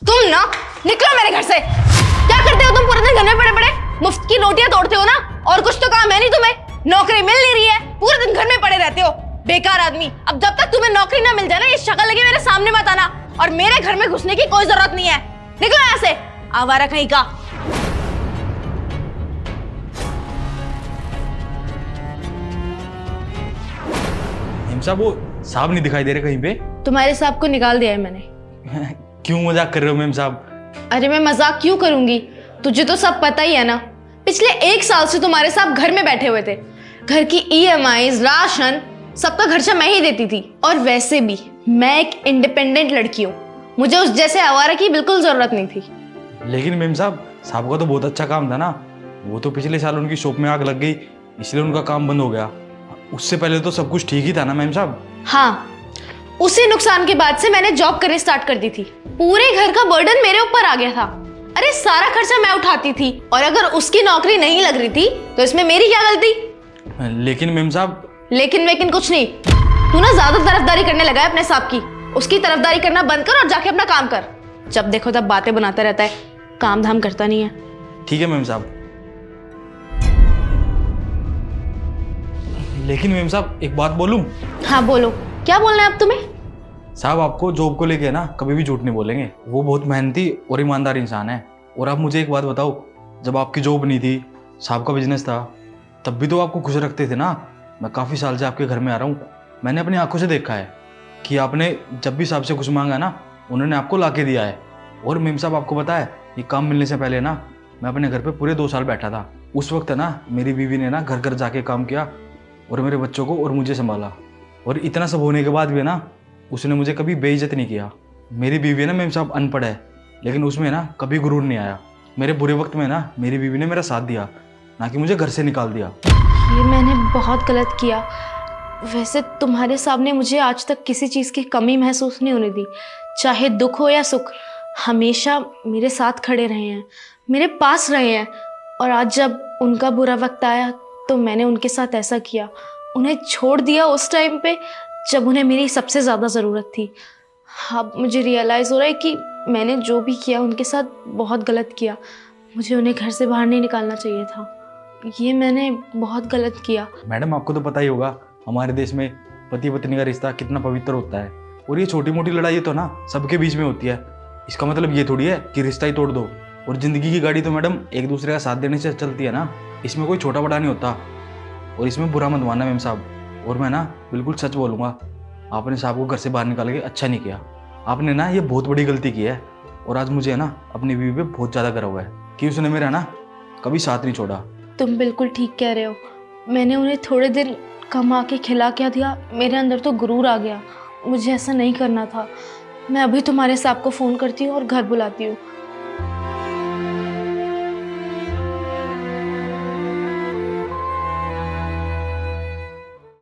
तुम ना निकलो मेरे घर से। क्या करते हो तुम पूरे दिन घर में पड़े पड़े? मुफ्त की रोटियां तोड़ते हो ना, और कुछ तो काम है नहीं तुम्हें। नौकरी मिल नहीं रही है, पूरे दिन घर में पड़े रहते हो, बेकार आदमी। अब जब तक तुम्हें नौकरी ना मिल जाए ना, ये शक्ल लगे मेरे सामने मत आना, और मेरे घर में घुसने की कोई जरूरत नहीं है। निकलो यहाँ से, आवारा कहीं का। साहब वो साहब नहीं दिखाई दे रहे कहीं पे। तुम्हारे साहब को निकाल दिया है मैंने। क्यों मजाक कर रहे हो मेम साहब? अरे मैं मजाक क्यों करूंगी, तुझे तो सब पता ही है ना। पिछले 1 साल से तुम्हारे साहब घर में बैठे हुए थे। घर की EMIs, राशन, सबका खर्चा मैं ही देती थी। और वैसे भी मैं एक इंडिपेंडेंट लड़की हूँ, मुझे उस जैसे आवारा की बिल्कुल जरूरत नहीं थी। लेकिन मेम साहब का तो बहुत अच्छा काम था ना। वो तो पिछले साल उनकी शॉप में आग लग गई, इसलिए उनका काम बंद हो गया। उससे पहले तो सब कुछ ठीक ही था ना मेम साहब? हाँ, उसी नुकसान के बाद से मैंने जॉब करनी स्टार्ट कर दी थी। पूरे घर का बर्डन मेरे ऊपर आ गया था। अरे सारा खर्चा मैं उठाती थी, और अगर उसकी नौकरी नहीं लग रही थी तो इसमें मेरी क्या गलती? लेकिन मेम साहब। लेकिन कुछ नहीं। तू ना ज्यादा तरफदारी करने लगा है अपने साहब की। उसकी तरफदारी करना बंद कर और जाके अपना काम कर। जब देखो तब बातें बनाता रहता है, काम धाम करता नहीं है। ठीक है मेम साहब। लेकिन मेम साहब एक बात बोलूं? हाँ बोलो, क्या बोलना है अब तुम्हें? साहब आपको जॉब को लेके ना कभी भी झूठ नहीं बोलेंगे। वो बहुत मेहनती और ईमानदार इंसान है। और आप मुझे एक बात बताओ, जब आपकी जॉब नहीं थी, साहब का बिजनेस था, तब भी तो आपको खुश रखते थे ना। मैं काफ़ी साल से आपके घर में आ रहा हूँ, मैंने अपनी आंखों से देखा है कि आपने जब भी साहब से कुछ मांगा ना, उन्होंने आपको ला के दिया है। और मेम साहब आपको पता है, ये काम मिलने से पहले ना मैं अपने घर पे पूरे 2 साल बैठा था। उस वक्त ना मेरी बीवी ने ना घर घर जाके काम किया और मेरे बच्चों को और मुझे संभाला। और इतना सब होने के बाद भी ना उसने मुझे कभी बेइज्जत नहीं किया। मेरी बीवी है ना मेम साहब अनपढ़ है, लेकिन उसमें ना कभी गुरूर नहीं आया। मेरे बुरे वक्त में ना मेरी बीवी ने मेरा साथ दिया, ना कि मुझे घर से निकाल दिया। ये मैंने बहुत गलत किया। वैसे तुम्हारे सामने मुझे आज तक किसी चीज़ की कमी महसूस नहीं होने दी। चाहे दुख हो या सुख, हमेशा मेरे साथ खड़े रहे हैं, मेरे पास रहे हैं। और आज जब उनका बुरा वक्त आया तो मैंने उनके साथ ऐसा किया, उन्हें छोड़ दिया उस टाइम पे जब उन्हें मेरी सबसे ज़्यादा ज़रूरत थी। अब मुझे रियलाइज़ हो रहा है कि मैंने जो भी किया उनके साथ बहुत गलत किया। मुझे उन्हें घर से बाहर नहीं निकालना चाहिए था। ये मैंने बहुत गलत किया। मैडम आपको तो पता ही होगा हमारे देश में पति पत्नी का रिश्ता कितना पवित्र होता है। और ये छोटी मोटी लड़ाई तो ना सबके बीच में होती है। इसका मतलब ये थोड़ी है कि रिश्ता ही तोड़ दो। और ज़िंदगी की गाड़ी तो मैडम एक दूसरे का साथ देने से चलती है ना, इसमें कोई छोटा बड़ा नहीं होता। और इसमें बुरा मत मानना मैम साहब। और मैं ना बिल्कुल सच बोलूँगा, आपने साहब को घर से बाहर निकाल के अच्छा नहीं किया। आपने ना ये बहुत बड़ी गलती की है। और आज मुझे ना अपनी बीवी पे बहुत ज़्यादा गर्व है कि उसने मेरा ना कभी साथ नहीं छोड़ा। तुम बिल्कुल ठीक कह रहे हो। मैंने उन्हें थोड़े दिन कमा के खिला क्या दिया, मेरे अंदर तो गुरूर आ गया। मुझे ऐसा नहीं करना था। मैं अभी तुम्हारे साहब को फ़ोन करती हूँ और घर बुलाती हूँ।